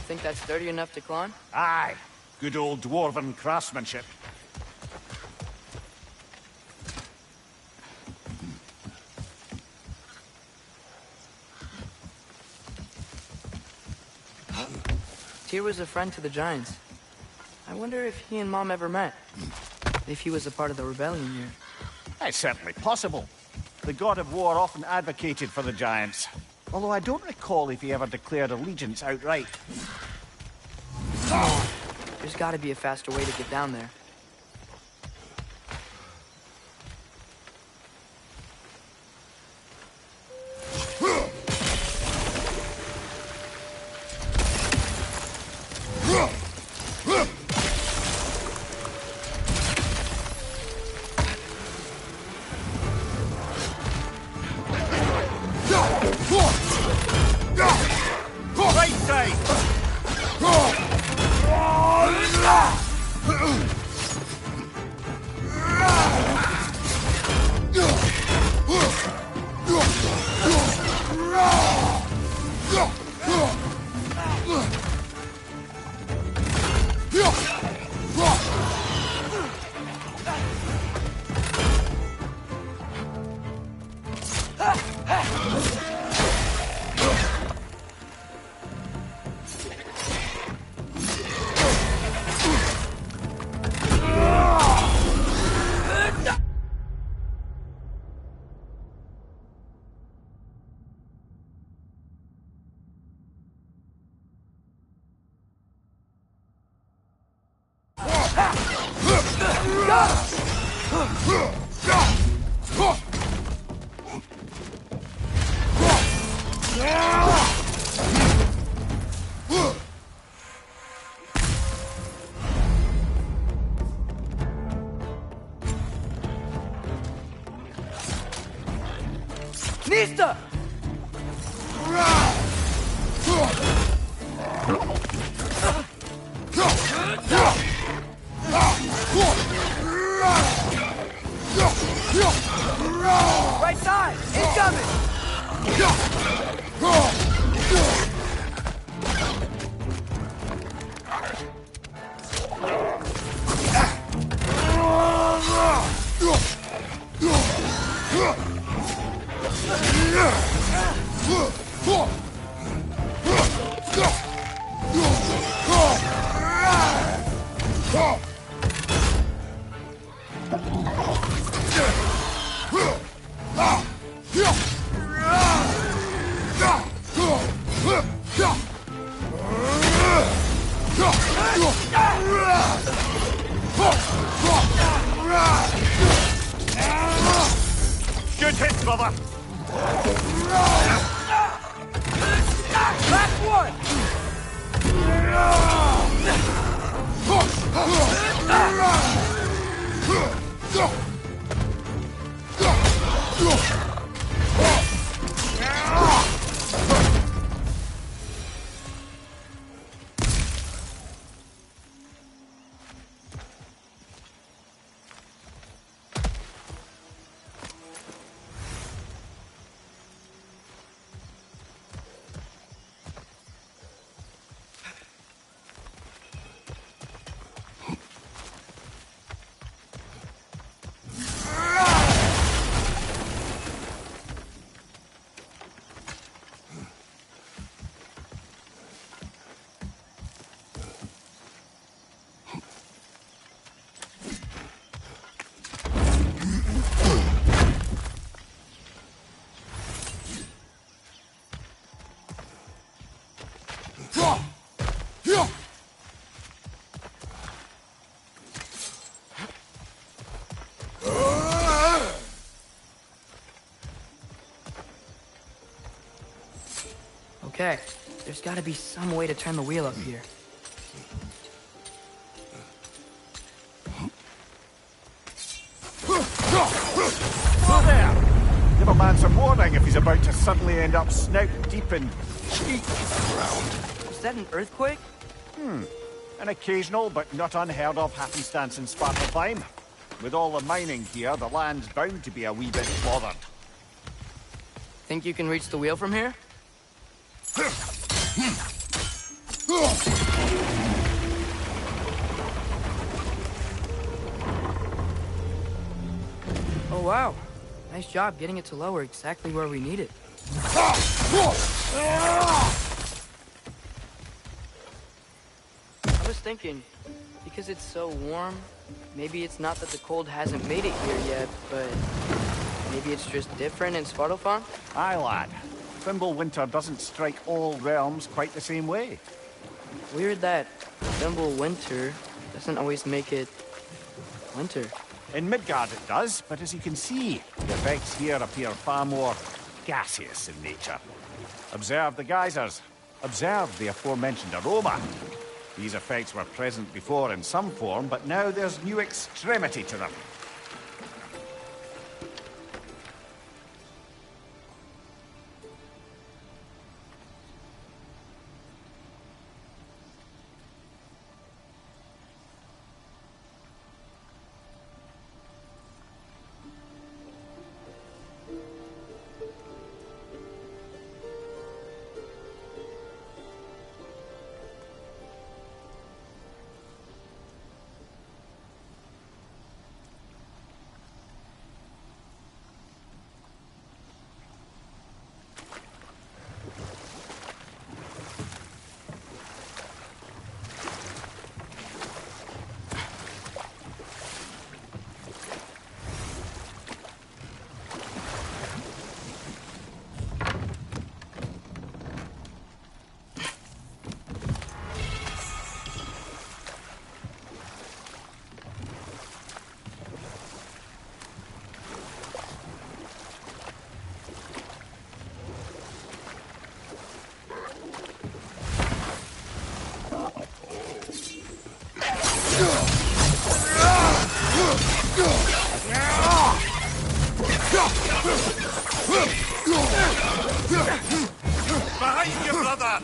Think that's sturdy enough to climb? Aye. Good old dwarven craftsmanship. Tyr was a friend to the Giants. I wonder if he and Mom ever met. If he was a part of the rebellion here. It's certainly possible. The god of war often advocated for the Giants. Although I don't recall if he ever declared allegiance outright. There's gotta be a faster way to get down there. Right side! Nista! Right side! Incoming! Yeah! Okay, there's gotta be some way to turn the wheel up here. Oh, there! Give a man some warning if he's about to suddenly end up snout deep in cheek. Is that an earthquake? An occasional but not unheard of happenstance in Svartalfheim. With all the mining here, the land's bound to be a wee bit bothered. Think you can reach the wheel from here? Oh wow, nice job getting it to lower exactly where we need it. I was thinking, because it's so warm, maybe it's not that the cold hasn't made it here yet, but maybe it's just different in Svartalfheim? Aye, lad. Thimble winter doesn't strike all realms quite the same way. Weird that Thimble winter doesn't always make it winter. In Midgard it does, but as you can see, the effects here appear far more gaseous in nature. Observe the geysers. Observe the aforementioned aroma. These effects were present before in some form, but now there's new extremity to them. Behind you, brother!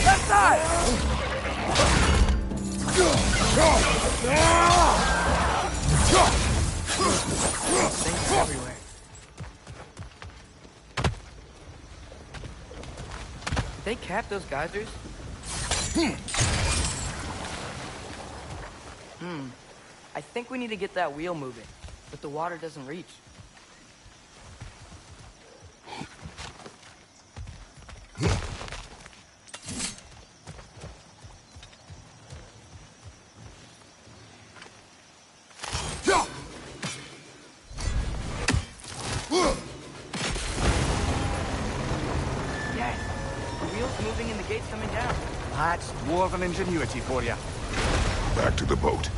Left side! Things everywhere. Did they cap those geysers? I think we need to get that wheel moving, but the water doesn't reach. Yes, the wheel's moving and the gate's coming down. That's dwarven ingenuity for you. Back to the boat.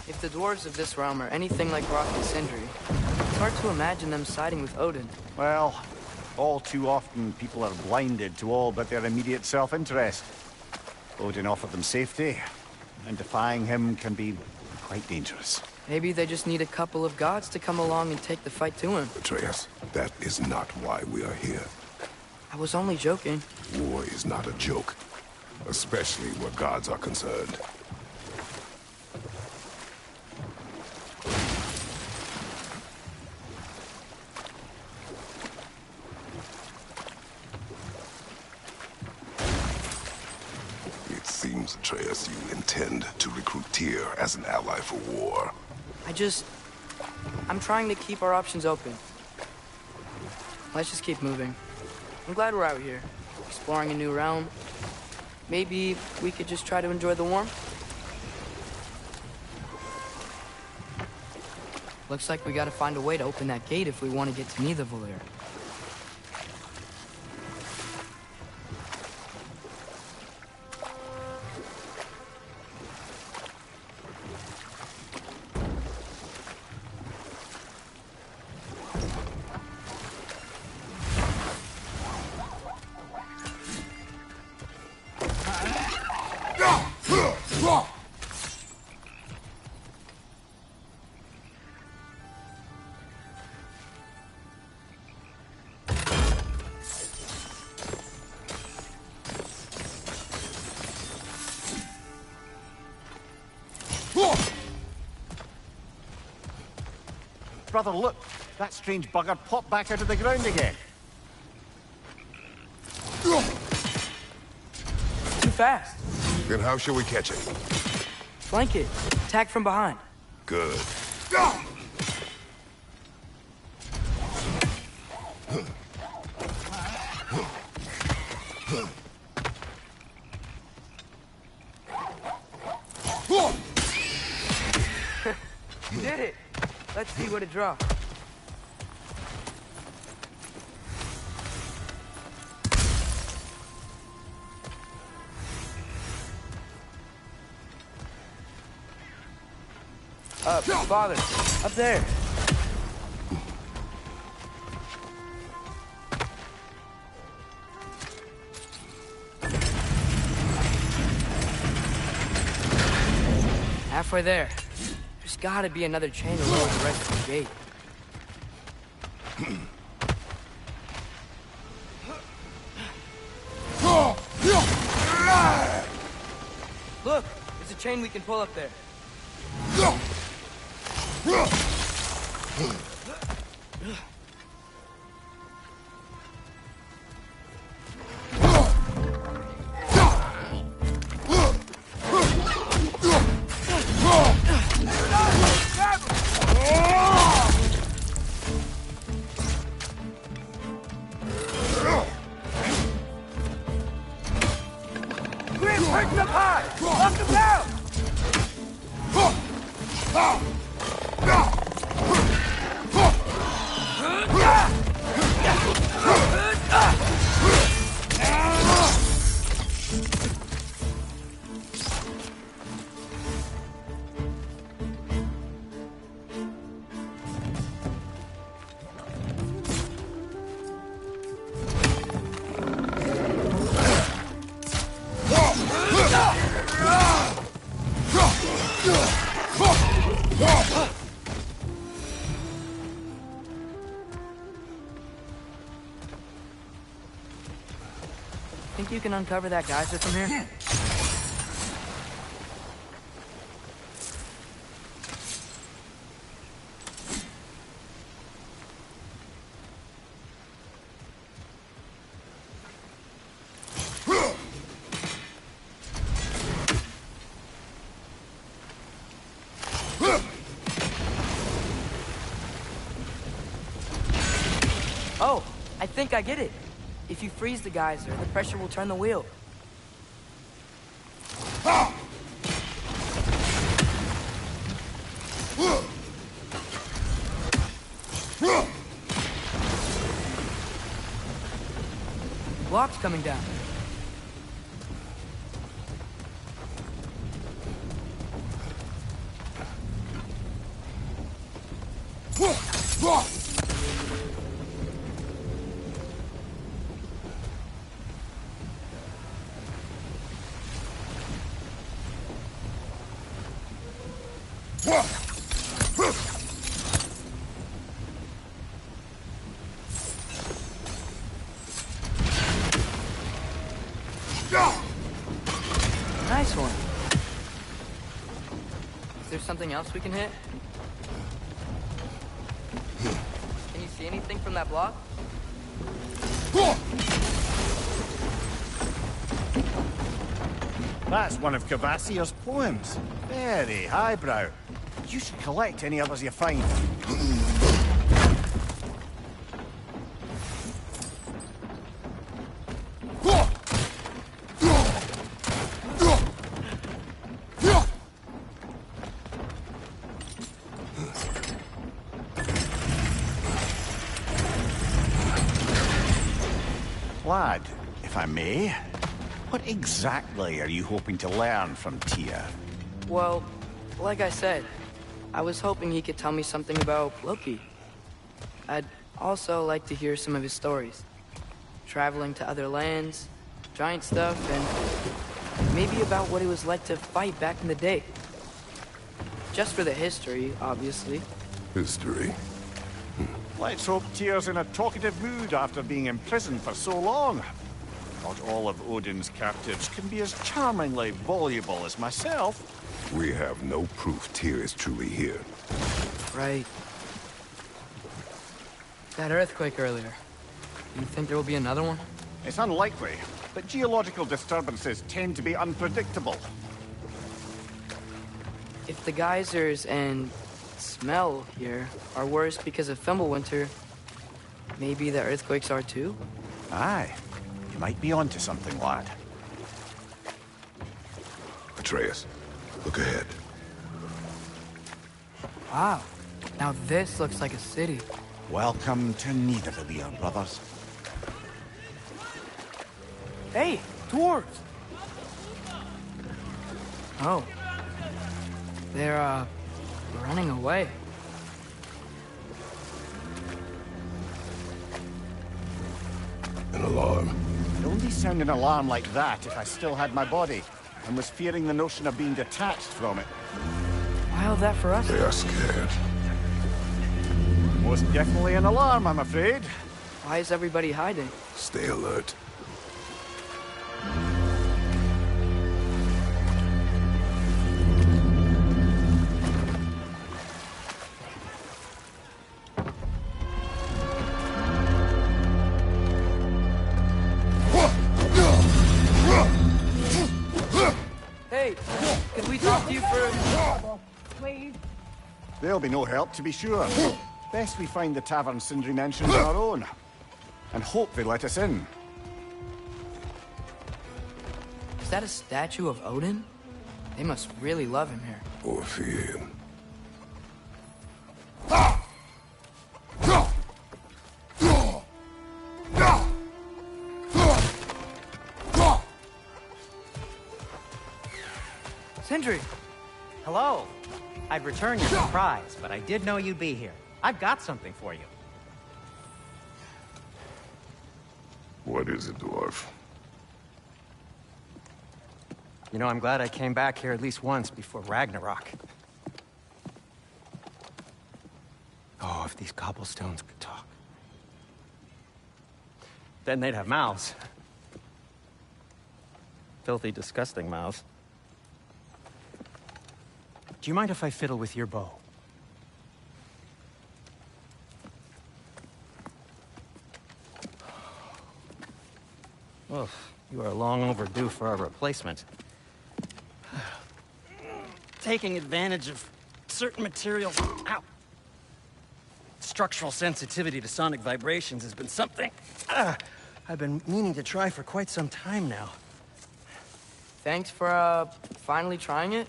If the dwarves of this realm are anything like Rock and Sindri, it's hard to imagine them siding with Odin. Well, all too often people are blinded to all but their immediate self-interest. Odin offered them safety, and defying him can be quite dangerous. Maybe they just need a couple of gods to come along and take the fight to him. Atreus, that is not why we are here. I was only joking. War is not a joke, especially where gods are concerned. It seems, Atreus, you intend to recruit Tyr as an ally for war. I'm trying to keep our options open. Let's just keep moving. I'm glad we're out here, exploring a new realm. Maybe we could just try to enjoy the warmth? Looks like we gotta find a way to open that gate if we want to get to Nidavellir. Brother, look! That strange bugger popped back out of the ground again. Too fast. Then how shall we catch it? Flank it. Attack from behind. Good. You did it. Let's see what it draws. Father, up there. Halfway there. There's gotta be another chain to lower the rest of the gate. Look, there's a chain we can pull up there. Think you can uncover that geyser from here? Oh, I think I get it. If you freeze the geyser, the pressure will turn the wheel. Blocks coming down. one. Is there something else we can hit? Can you see anything from that block? That's one of Cavassier's poems. Very highbrow. You should collect any others you find. Lad, if I may, what exactly are you hoping to learn from Tyr? Well, like I said, I was hoping he could tell me something about Loki. I'd also like to hear some of his stories. Traveling to other lands, giant stuff, and maybe about what it was like to fight back in the day. Just for the history, obviously. History. Let's hope Tyr's in a talkative mood after being imprisoned for so long. Not all of Odin's captives can be as charmingly voluble as myself. We have no proof Tyr is truly here. Right. That earthquake earlier. Do you think there will be another one? It's unlikely, but geological disturbances tend to be unpredictable. If the geysers and smell here are worse because of Fimbulwinter, maybe the earthquakes are too? Aye. You might be onto something, lad. Atreus, look ahead. Wow. Now this looks like a city. Welcome to Nidavellir, brothers. Hey, dwarves! Oh. They're, running away. An alarm. I'd only sound an alarm like that if I still had my body, and was fearing the notion of being detached from it. Why all that for us? They are scared. Most definitely an alarm, I'm afraid. Why is everybody hiding? Stay alert. Hey, could we talk to you for... Please. There'll be no help, to be sure. Best we find the tavern Sindri mentioned on our own. And hope they let us in. Is that a statue of Odin? They must really love him here. Or fear him. Sindri! Hello. I'd return your surprise, but I did know you'd be here. I've got something for you. What is it, dwarf? You know, I'm glad I came back here at least once before Ragnarok. Oh, if these cobblestones could talk. Then they'd have mouths. Filthy, disgusting mouths. Do you mind if I fiddle with your bow? Well, you are long overdue for a replacement. Taking advantage of certain materials. Ow! Structural sensitivity to sonic vibrations has been something I've been meaning to try for quite some time now. Thanks for, finally trying it.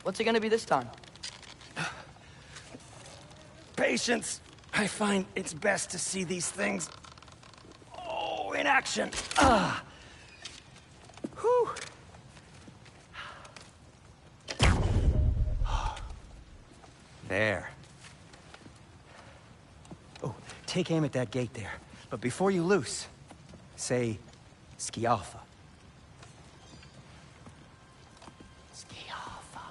What's it gonna be this time? Patience. I find it's best to see these things, in action. Whew. There. Oh, take aim at that gate there. But before you loose, say, Skialfa. Skialfa.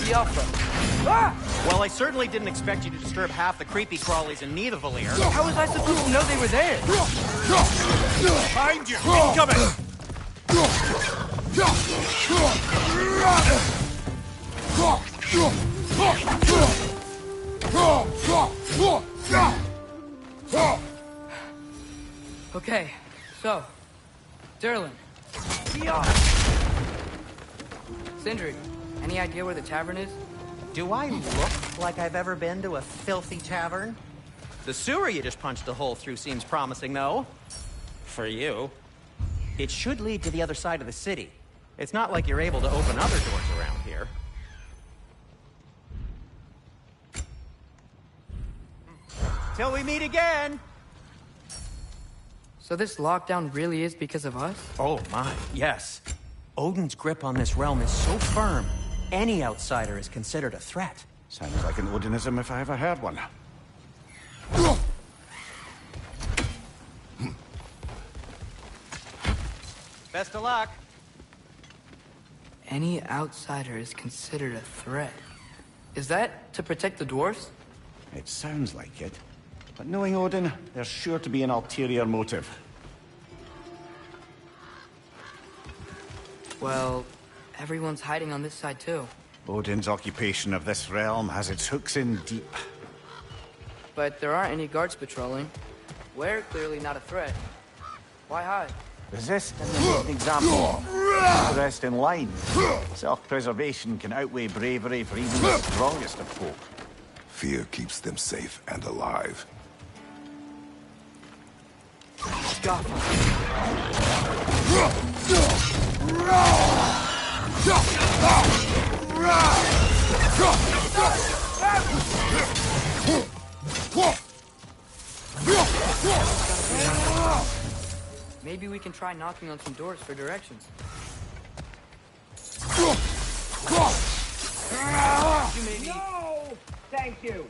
the Alpha. Well, I certainly didn't expect you to disturb half the creepy crawlies in Nidavellir. How was I supposed to know they were there? Behind you! Incoming! Okay, so, Derlin. Sindri, any idea where the tavern is? Do I look like I've ever been to a filthy tavern? The sewer you just punched a hole through seems promising, though. For you. It should lead to the other side of the city. It's not like you're able to open other doors around here. Till we meet again! So this lockdown really is because of us? Oh my, yes. Odin's grip on this realm is so firm, any outsider is considered a threat. Sounds like an Odinism if I ever heard one. Best of luck. Any outsider is considered a threat. Is that to protect the dwarves? It sounds like it. But knowing Odin, there's sure to be an ulterior motive. Well, everyone's hiding on this side too. Odin's occupation of this realm has its hooks in deep. But there aren't any guards patrolling. We're clearly not a threat. Why hide? Resist and then make an example. The rest in line. Self-preservation can outweigh bravery for even the strongest of folk. Fear keeps them safe and alive. Maybe we can try knocking on some doors for directions. You maybe... No! Thank you.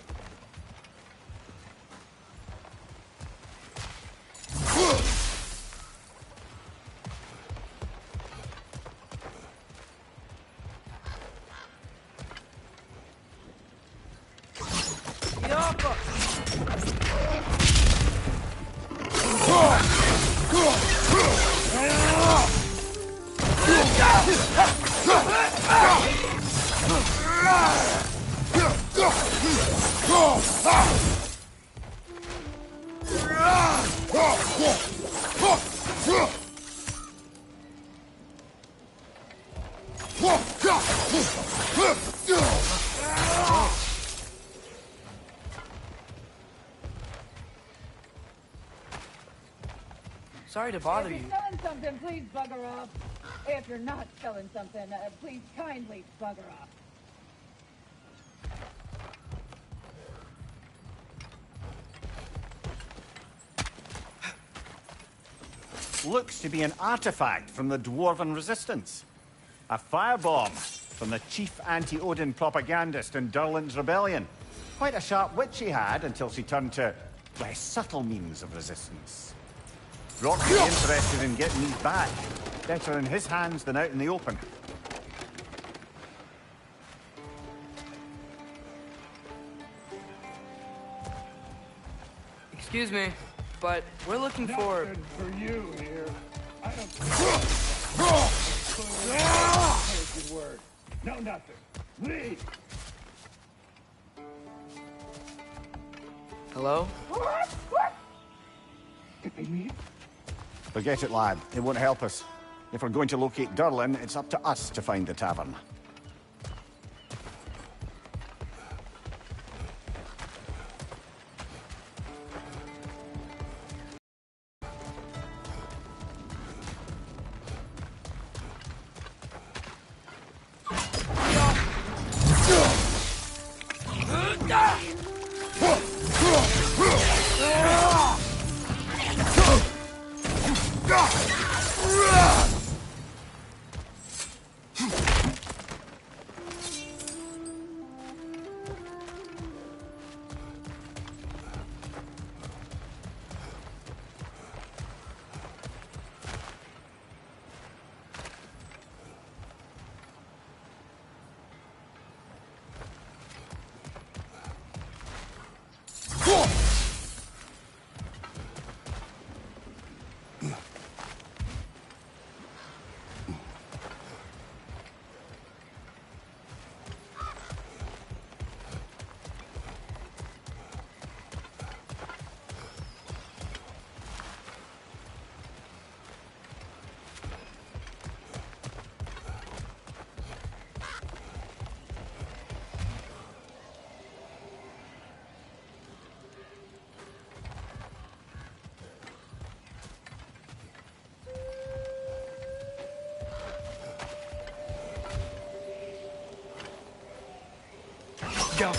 Sorry to bother If you. you're selling something, please bugger off. If you're not selling something, please kindly bugger off. Looks to be an artifact from the Dwarven Resistance. A firebomb from the chief anti-Odin propagandist in Durlin's rebellion. Quite a sharp wit she had until she turned to less subtle means of resistance. Rock's interested in getting these back. Better in his hands than out in the open. Excuse me, but we're looking for... Nothing for you here. I don't Good word. No, nothing. Leave. Hello? Did they leave? Forget it, lad. It won't help us. If we're going to locate Durlin, it's up to us to find the tavern. Go.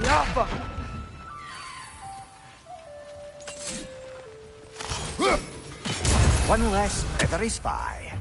Yappa! One less feathery spy.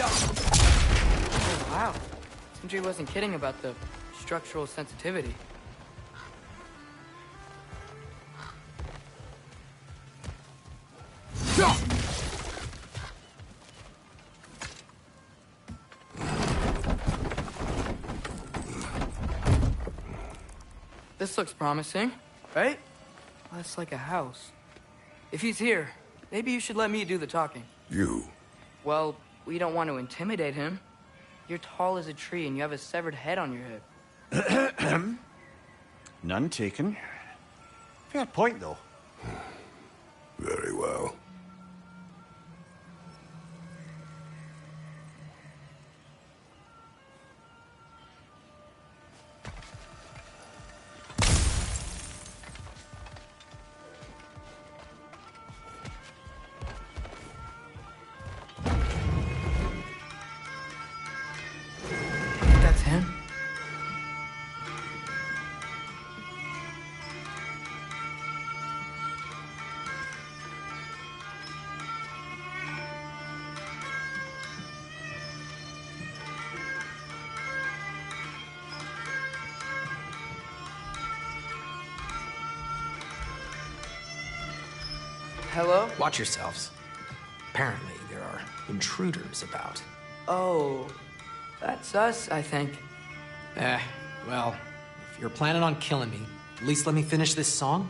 Oh, wow. Sindri wasn't kidding about the structural sensitivity. This looks promising, right? Well, that's like a house. If he's here, maybe you should let me do the talking. You? Well, we don't want to intimidate him. You're tall as a tree and you have a severed head on your hip. None taken. Fair point, though. Very well. That's him? Hello? Watch yourselves. Apparently, there are intruders about. Oh, that's us, I think. Well, if you're planning on killing me, at least let me finish this song.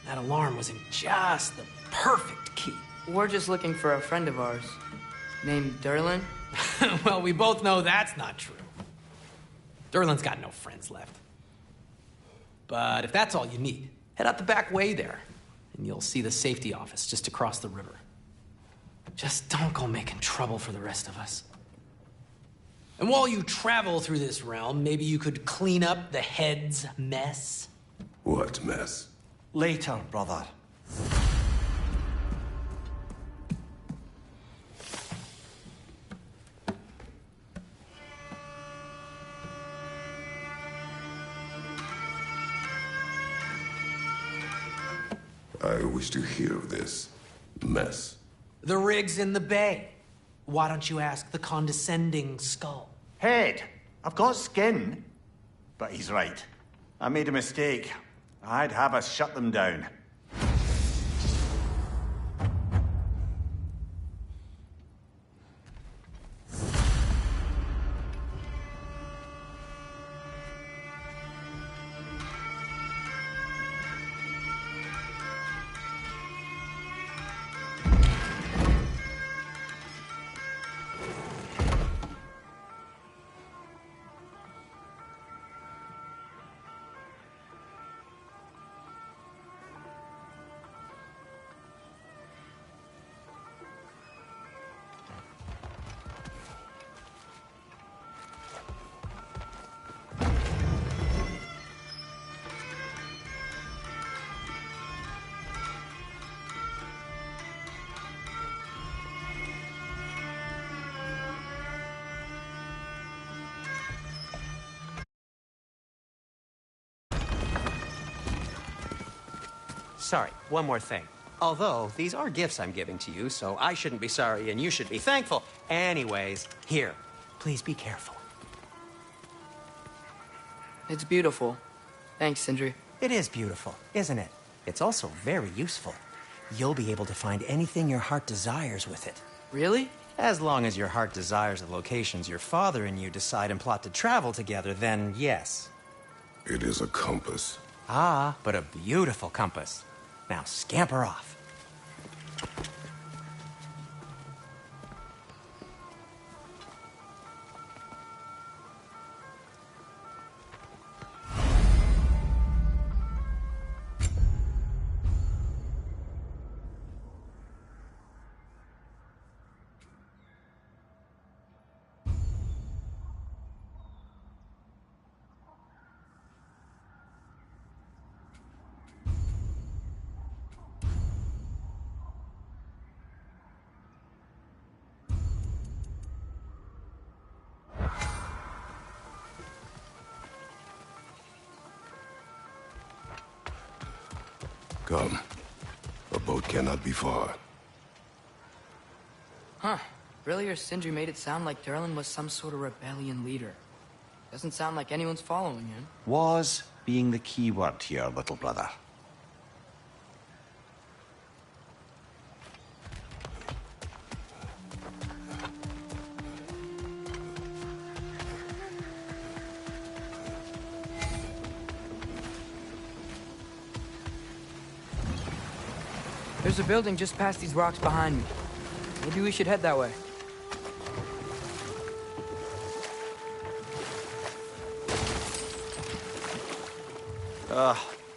That alarm was in just the perfect key. We're just looking for a friend of ours named Derlin. Well, we both know that's not true. Derlin's got no friends left. But if that's all you need, head out the back way there, and you'll see the safety office just across the river. Just don't go making trouble for the rest of us. And while you travel through this realm, maybe you could clean up the head's mess. What mess? Later, brother. I wish to hear of this mess. The rig's in the bay. Why don't you ask the condescending skull? Head, I've got skin. But he's right. I made a mistake. I'd have us shut them down. Sorry, one more thing. Although, these are gifts I'm giving to you, so I shouldn't be sorry and you should be thankful. Anyways, here, please be careful. It's beautiful. Thanks, Sindri. It is beautiful, isn't it? It's also very useful. You'll be able to find anything your heart desires with it. Really? As long as your heart desires the locations your father and you decide and plot to travel together, then yes. It is a compass. Ah, but a beautiful compass. Now scamper off. Come. A boat cannot be far. Huh. Earlier, Sindri made it sound like Derlin was some sort of rebellion leader. Doesn't sound like anyone's following him. Was being the key word here, little brother. There's a building just past these rocks behind me. Maybe we should head that way.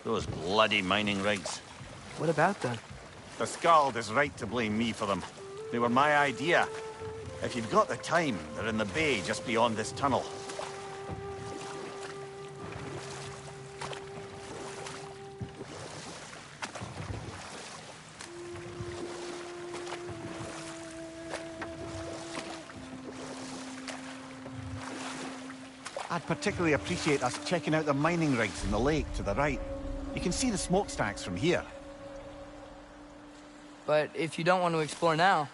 Those bloody mining rigs. What about them? The Skald is right to blame me for them. They were my idea. If you've got the time, they're in the bay just beyond this tunnel. I'd particularly appreciate us checking out the mining rigs in the lake to the right. You can see the smokestacks from here. But if you don't want to explore now,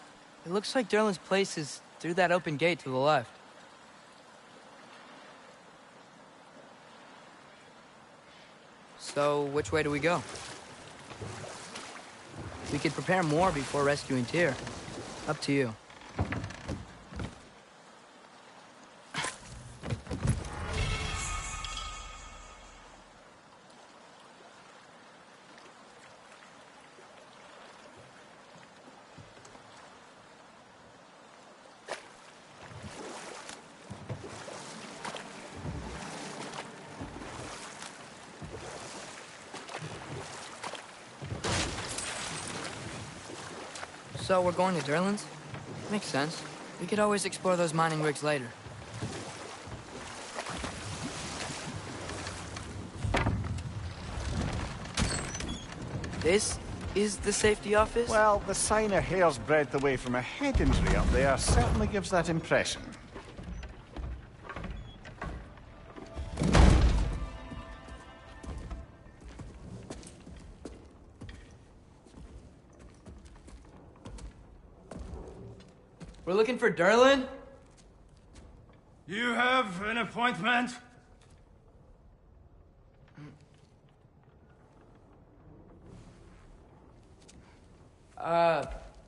it looks like Derlin's place is through that open gate to the left. So, which way do we go? We could prepare more before rescuing Tyr. Up to you. So we're going to Derlin's? Makes sense. We could always explore those mining rigs later. This is the safety office? Well, the sign a hair's breadth away from a head injury up there certainly gives that impression. We're looking for Derlin? You have an appointment?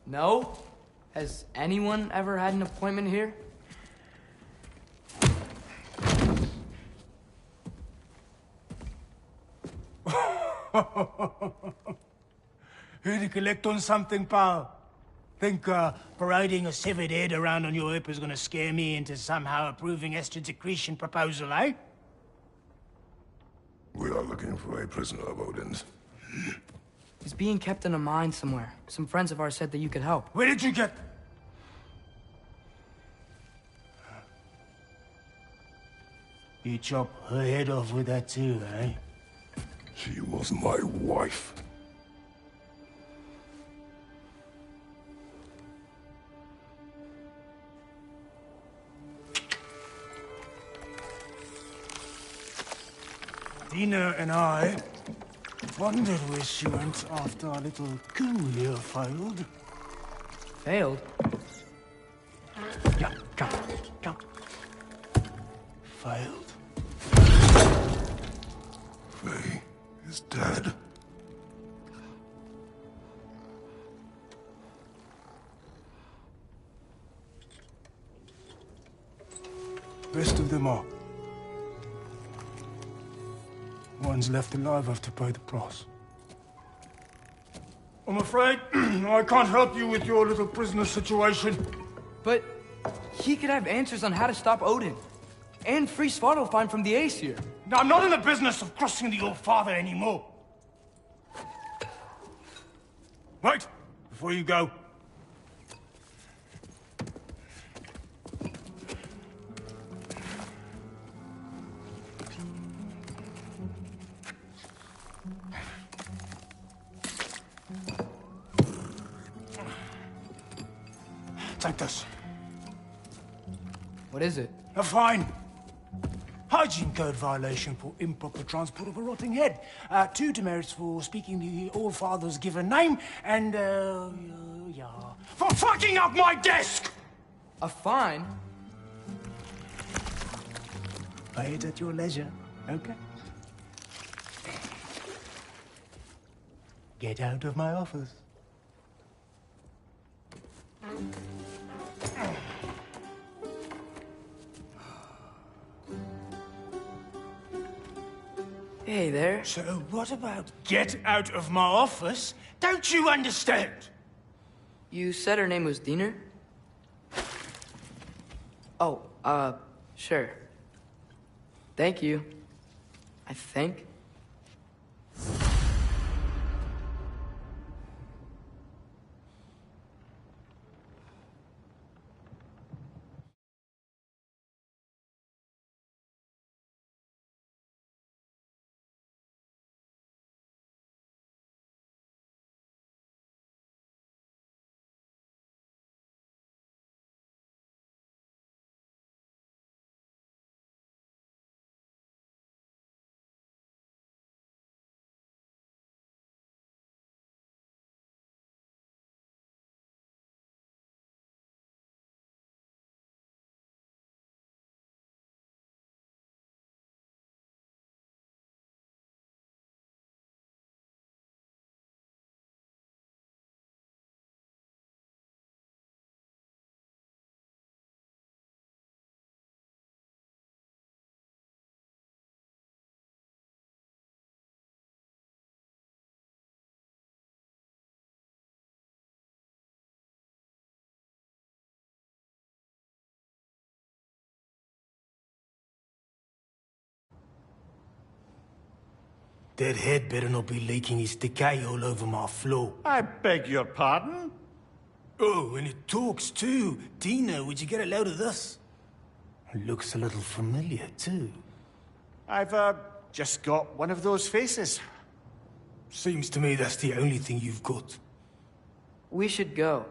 No? Has anyone ever had an appointment here? Here to collect on something, pal? Think, parading a severed head around on your hip is gonna scare me into somehow approving Esther's accretion proposal, eh? We are looking for a prisoner of Odin's. He's being kept in a mine somewhere. Some friends of ours said that you could help. Where did you get... You chop her head off with that too, eh? She was my wife. Dina and I wondered where she went after our little coup here failed. Failed? Yeah, come. Failed. Faye is dead. Rest of them are. Ones left alive have to pay the price. I'm afraid I can't help you with your little prisoner situation. But he could have answers on how to stop Odin. And free Svartalfheim from the Aesir. Now, I'm not in the business of crossing the All-Father anymore. Wait, before you go. Take this. What is it? A fine. Hygiene code violation for improper transport of a rotting head. 2 demerits for speaking the All-Father's given name, and, yeah. For fucking up my desk! A fine? Pay it at your leisure, okay? Get out of my office. Hey there. So what about get out of my office? Don't you understand? You said her name was Diener? Oh, sure. Thank you. I think. That head better not be leaking his decay all over my floor. I beg your pardon? Oh, and it talks too. Dina, would you get a load of this? It looks a little familiar too. I've, just got one of those faces. Seems to me that's the only thing you've got. We should go.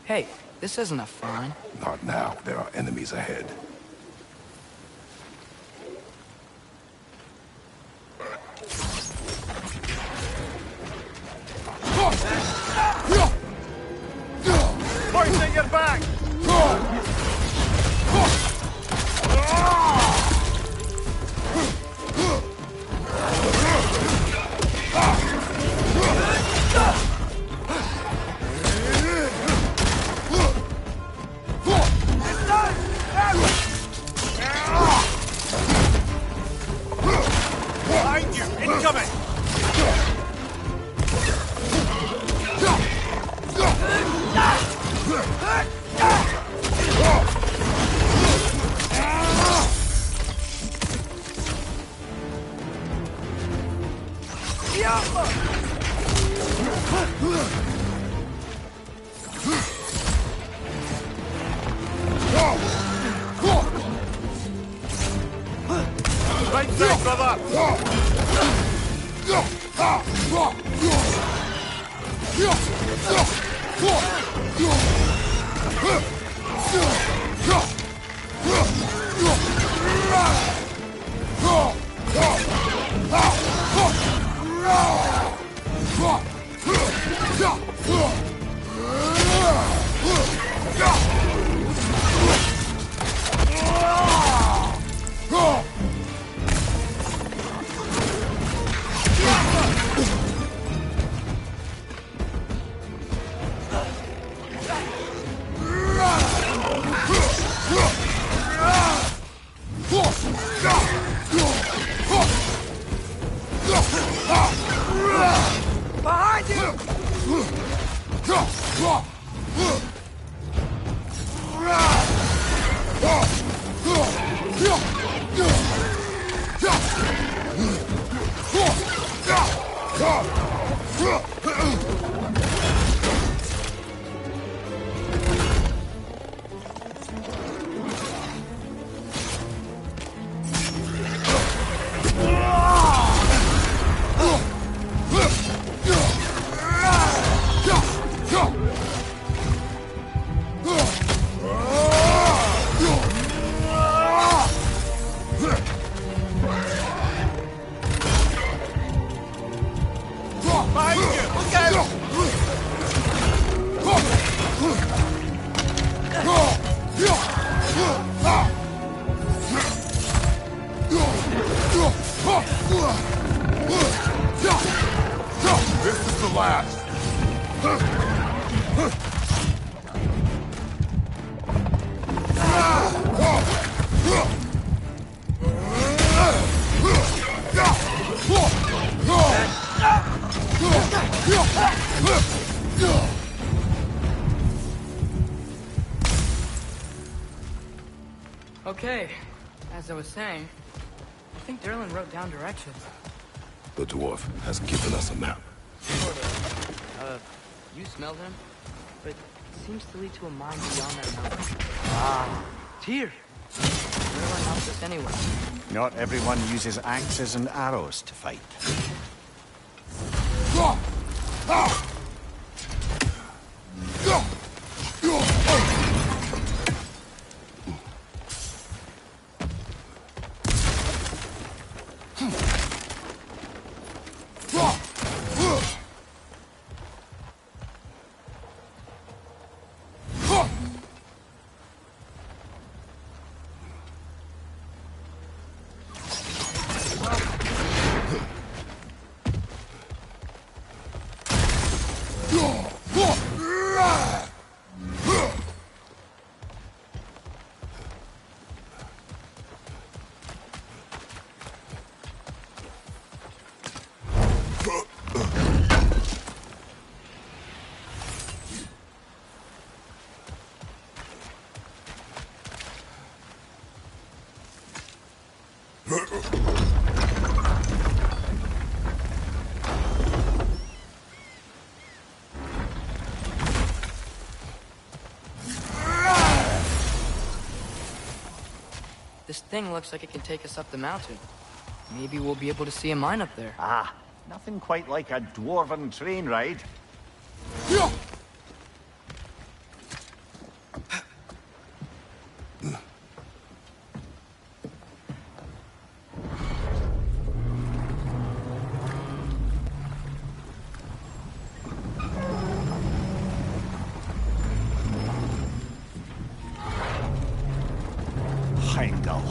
Hey, this isn't a fine. Not now. There are enemies ahead. Pointing your back! Behind you! Incoming! Right there, brother! Behind you! This is the last. Okay, as I was saying, I think Derlin wrote down directions. The dwarf has given us a map. Sort of. You smelled him, but it seems to lead to a mine beyond that mountain. Ah, Tyr! Derlin helps us anyway. Not everyone uses axes and arrows to fight. This thing looks like it can take us up the mountain. Maybe we'll be able to see a mine up there. Ah, nothing quite like a dwarven train ride. Heimdall.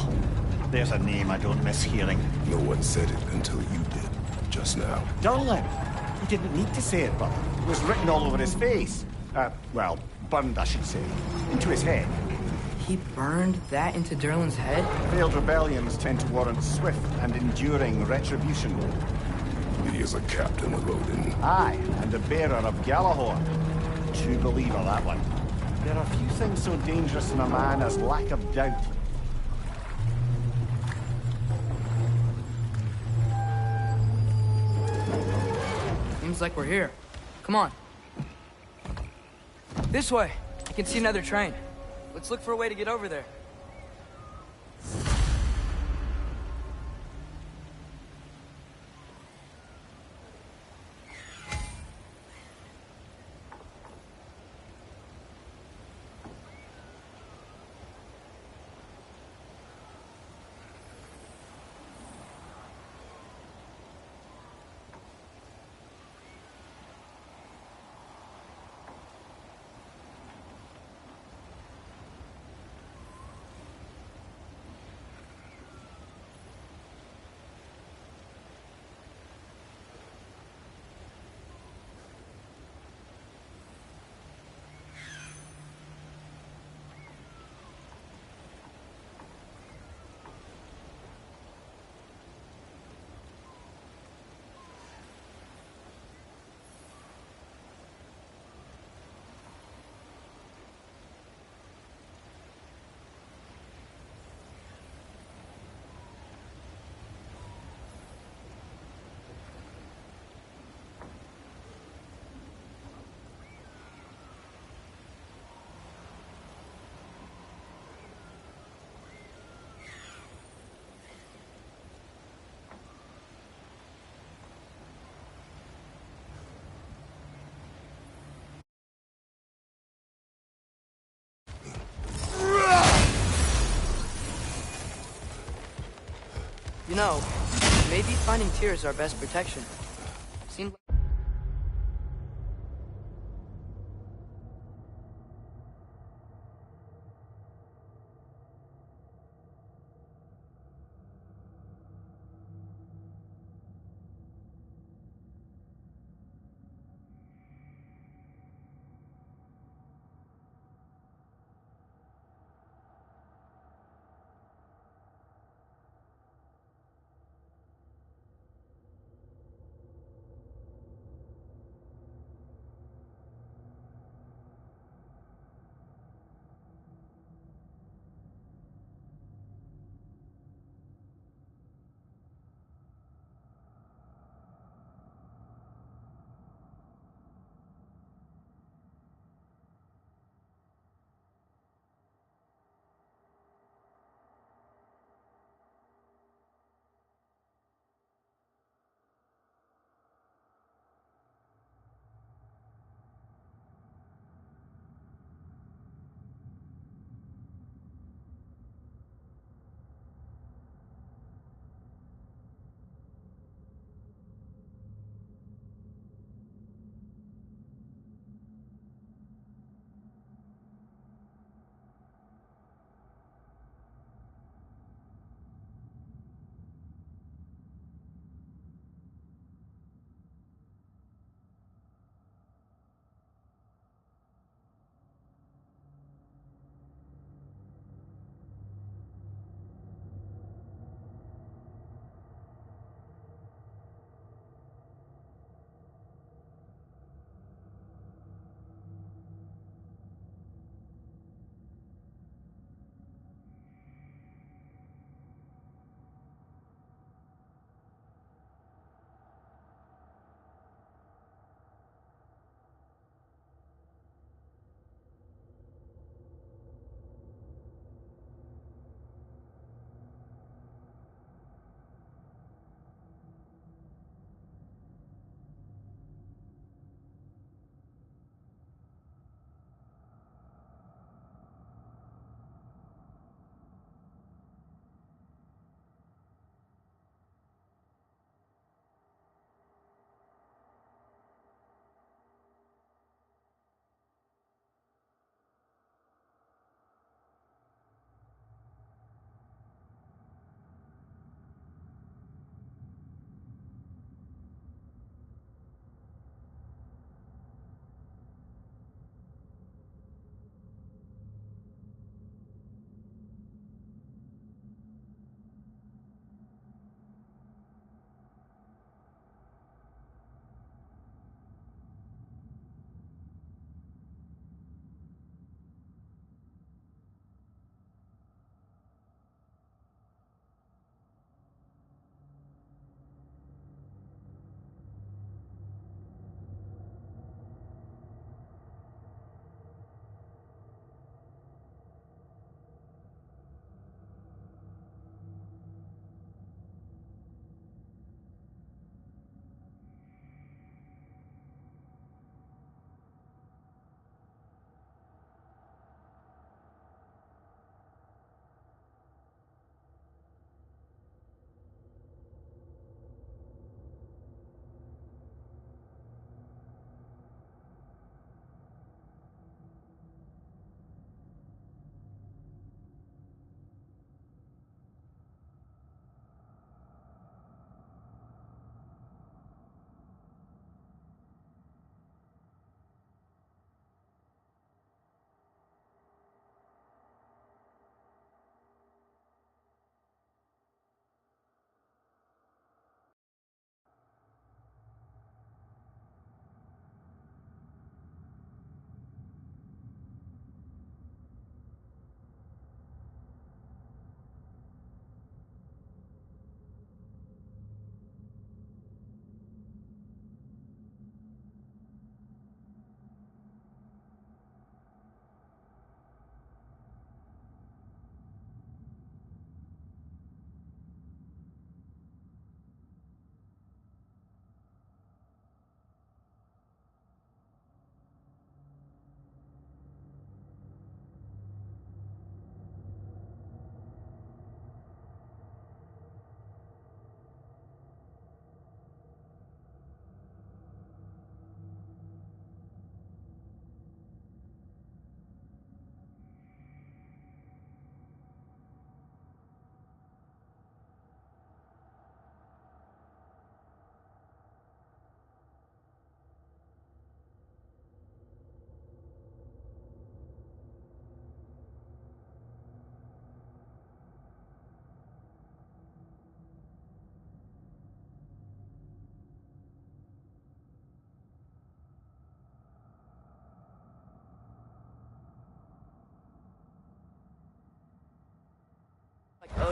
There's a name I don't miss hearing. No one said it until you did, just now. Derlin. He didn't need to say it, but it was written all over his face. Well, burned, I should say. Into his head. He burned that into Derlin's head? Failed rebellions tend to warrant swift and enduring retribution. He is a captain of Odin. Aye, and a bearer of Galahorn. True believer, that one. There are few things so dangerous in a man as lack of doubt. Seems like we're here. Come on. This way. I can see another train. Let's look for a way to get over there. You know, maybe finding Tyr is our best protection. Seems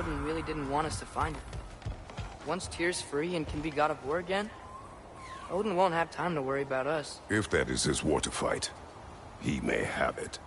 Odin really didn't want us to find it. Once Tyr's free and can be god of war again, Odin won't have time to worry about us. If that is his war to fight, he may have it.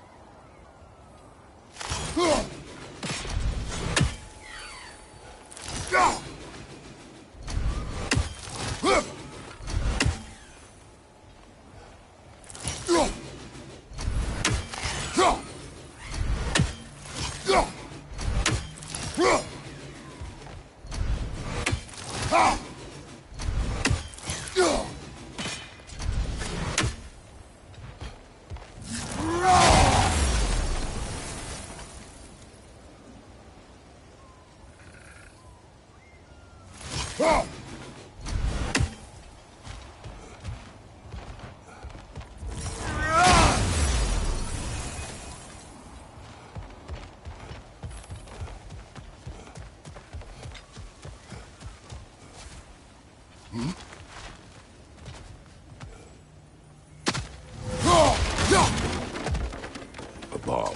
A bomb.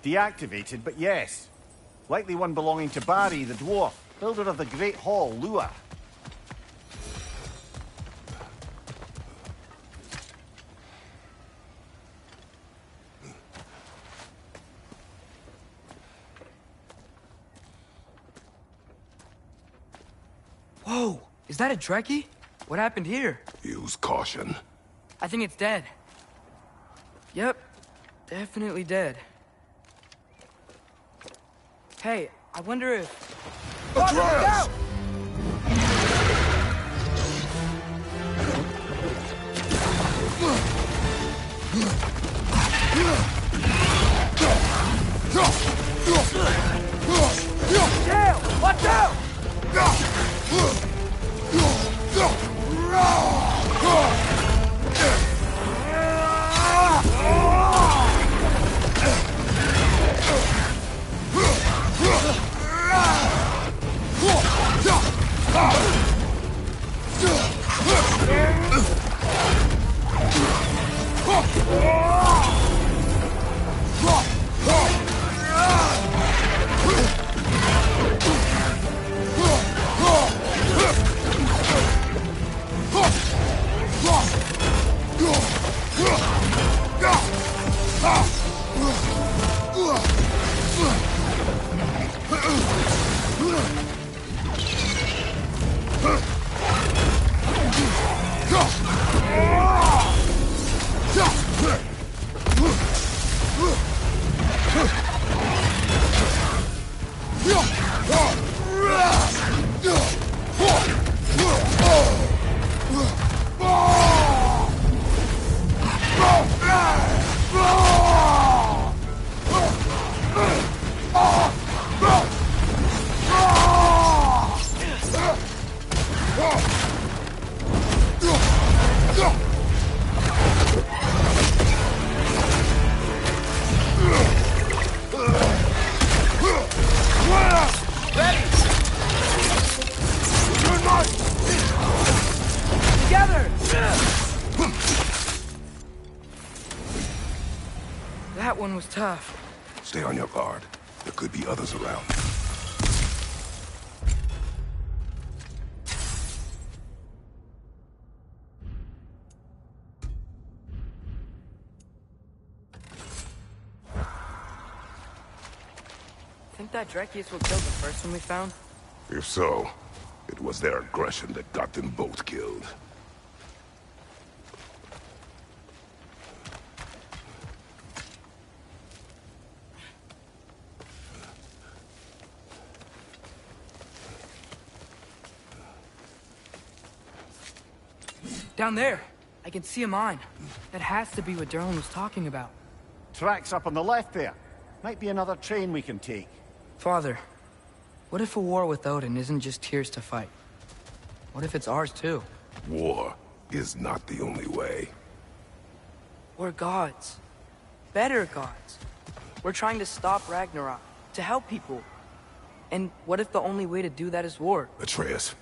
Deactivated, but yes. Likely one belonging to Barry, the dwarf, builder of the Great Hall, Lua. Whoa! Is that a Trekkie? What happened here? Use caution. I think it's dead. Yep. Definitely dead. Hey, I wonder if... Atreus! Damn! Watch out! That one was tough. Stay on your guard. There could be others around. Think that Drekius will kill the first one we found? If so, it was their aggression that got them both killed. Down there! I can see a mine. That has to be what Derlin was talking about. Tracks up on the left there. Might be another train we can take. Father, what if a war with Odin isn't just Tyr's to fight? What if it's ours too? War is not the only way. We're gods. Better gods. We're trying to stop Ragnarok, to help people. And what if the only way to do that is war? Atreus.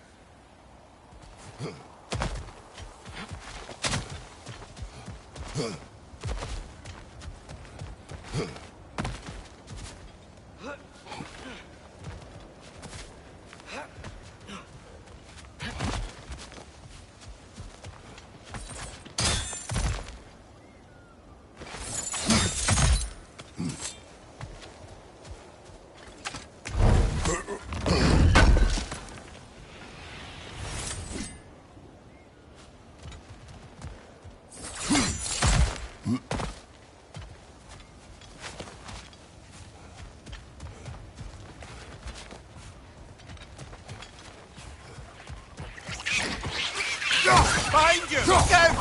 Behind you! Look out!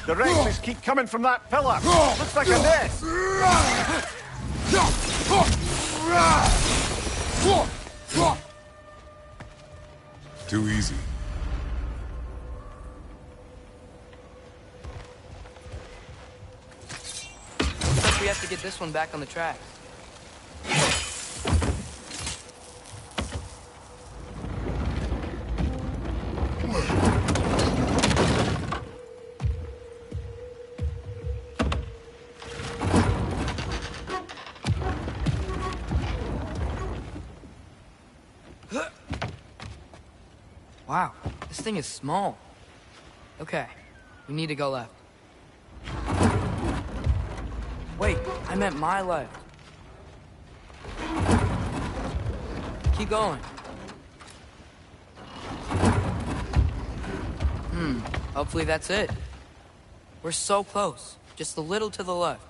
The rays keep coming from that pillar. Looks like a nest. Too easy. Looks like we have to get this one back on the track. Wow, this thing is small. Okay, we need to go left. Wait, I meant my left. Keep going. Hopefully that's it. We're so close, just a little to the left.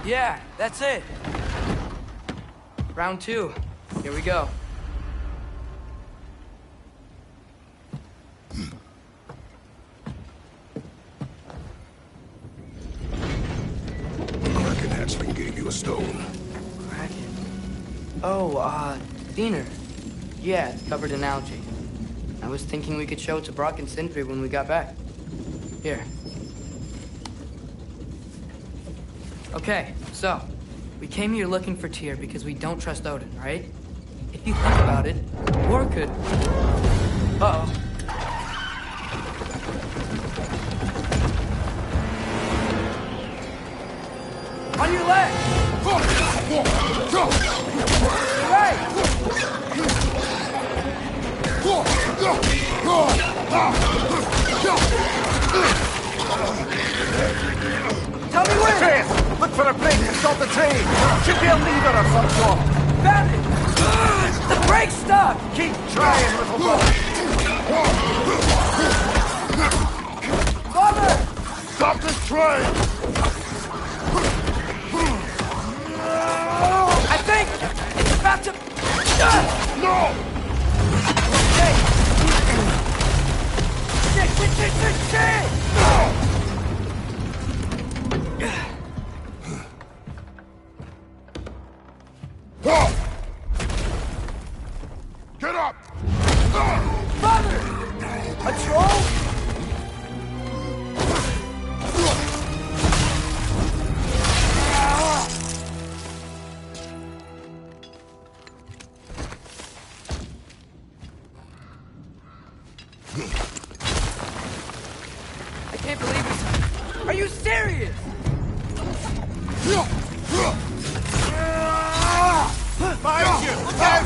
Yeah, that's it. Round 2. Here we go. Kraken hatchling gave you a stone. Kraken. Oh, Diener. Yeah, it's covered in algae. I was thinking we could show it to Brock and Sindri when we got back. Here. Okay, so, we came here looking for Tyr because we don't trust Odin, right? If you think about it, war could... Uh-oh. On your left! Right! Tell me where! Train! Look for a break to stop the train! Should be a lever of some sort! Found it! The brake's stuck! Keep trying, little boy! Father! Stop this train! I think it's about to... No! Hey! Shit! Get up! Father! A troll? I can't believe this. Are you serious? Behind you! Look out!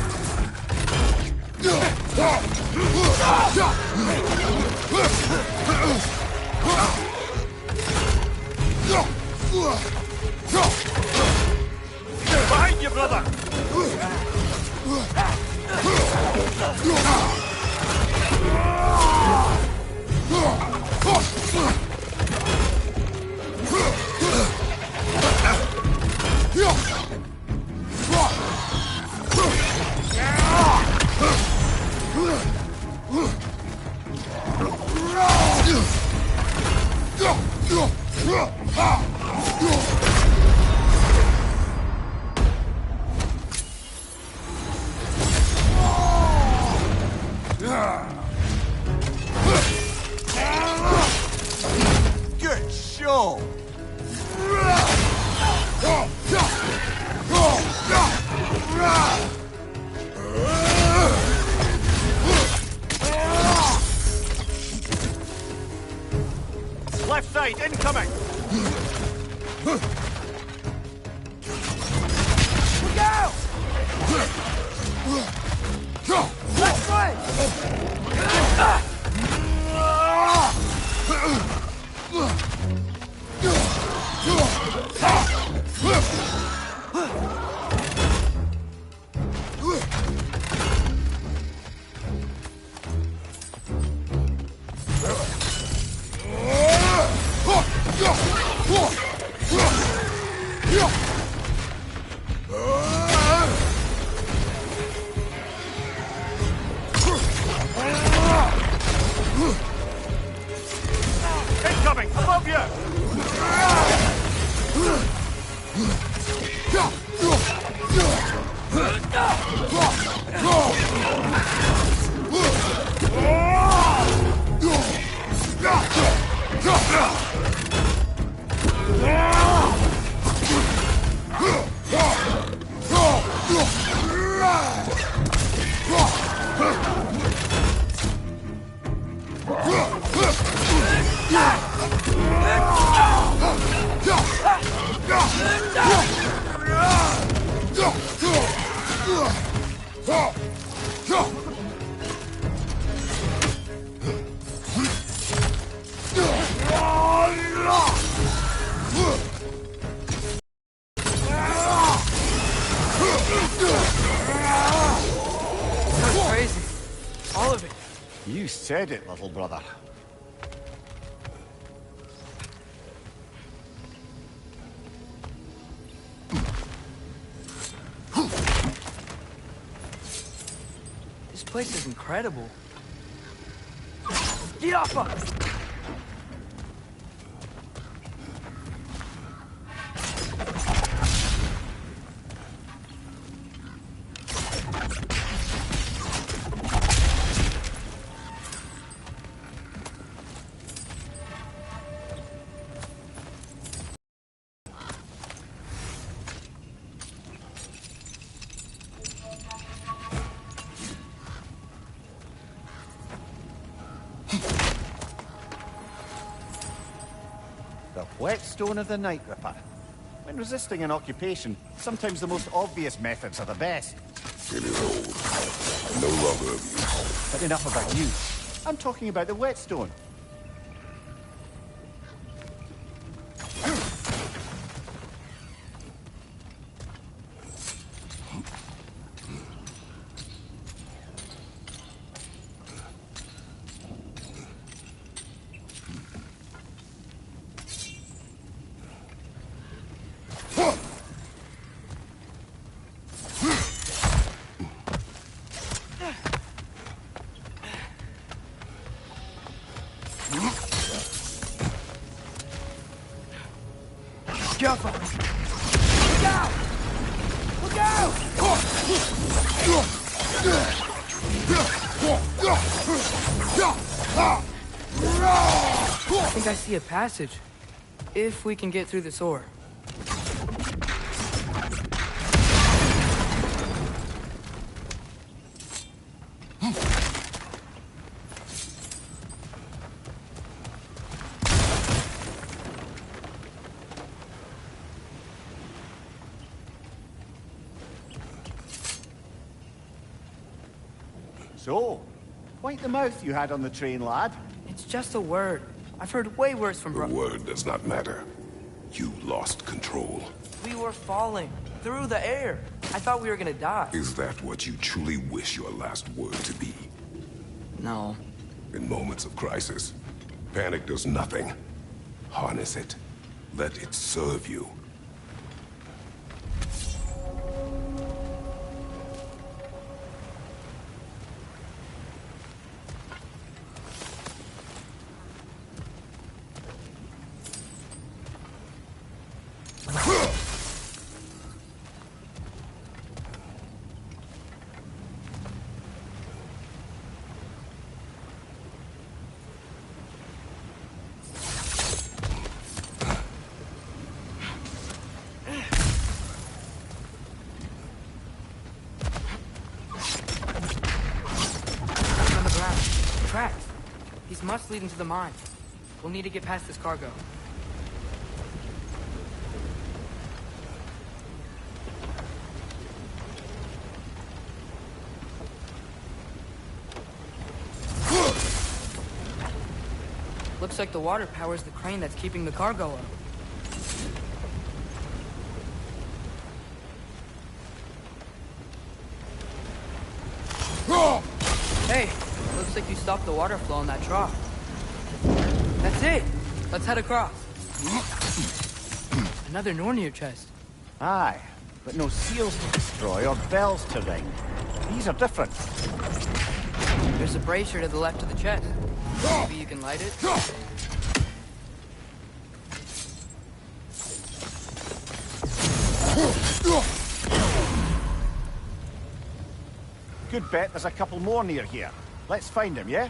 Behind you, brother! Good show! Left side, incoming! Look out! Left foot! Incoming! Above you! Crazy. All of it. You said it, little brother. This place is incredible. Get off us! The whetstone of the Night Ripper. When resisting an occupation, sometimes the most obvious methods are the best. It is old. No longer of use. But enough about you. I'm talking about the whetstone. Jump up! Look out! Look out! I think I see a passage. If we can get through this ore. So, wipe the mouth you had on the train, lad. It's just a word. I've heard way worse from The word does not matter. You lost control. We were falling through the air. I thought we were gonna die. Is that what you truly wish your last word to be? No. In moments of crisis, panic does nothing. Harness it. Let it serve you. Tracks. These must lead into the mine. We'll need to get past this cargo. Looks like the water powers the crane that's keeping the cargo up. Hey, looks like you stopped the water flow in that trough. That's it. Let's head across. Another Nornir chest. Aye, but no seals to destroy or bells to ring. These are different. There's a brazier to the left of the chest. Maybe you can light it? Good bet there's a couple more near here. Let's find them, yeah?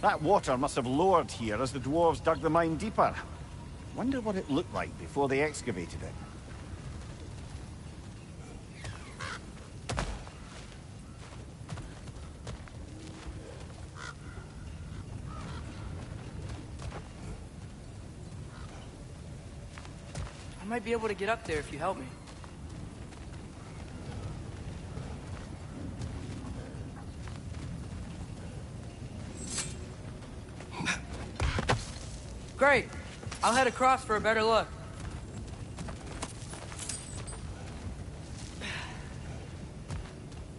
That water must have lowered here as the dwarves dug the mine deeper. Wonder what it looked like before they excavated it. I might be able to get up there if you help me. Great. I'll head across for a better look.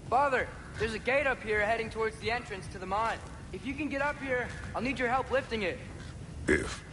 Father, there's a gate up here heading towards the entrance to the mine. If you can get up here, I'll need your help lifting it. If.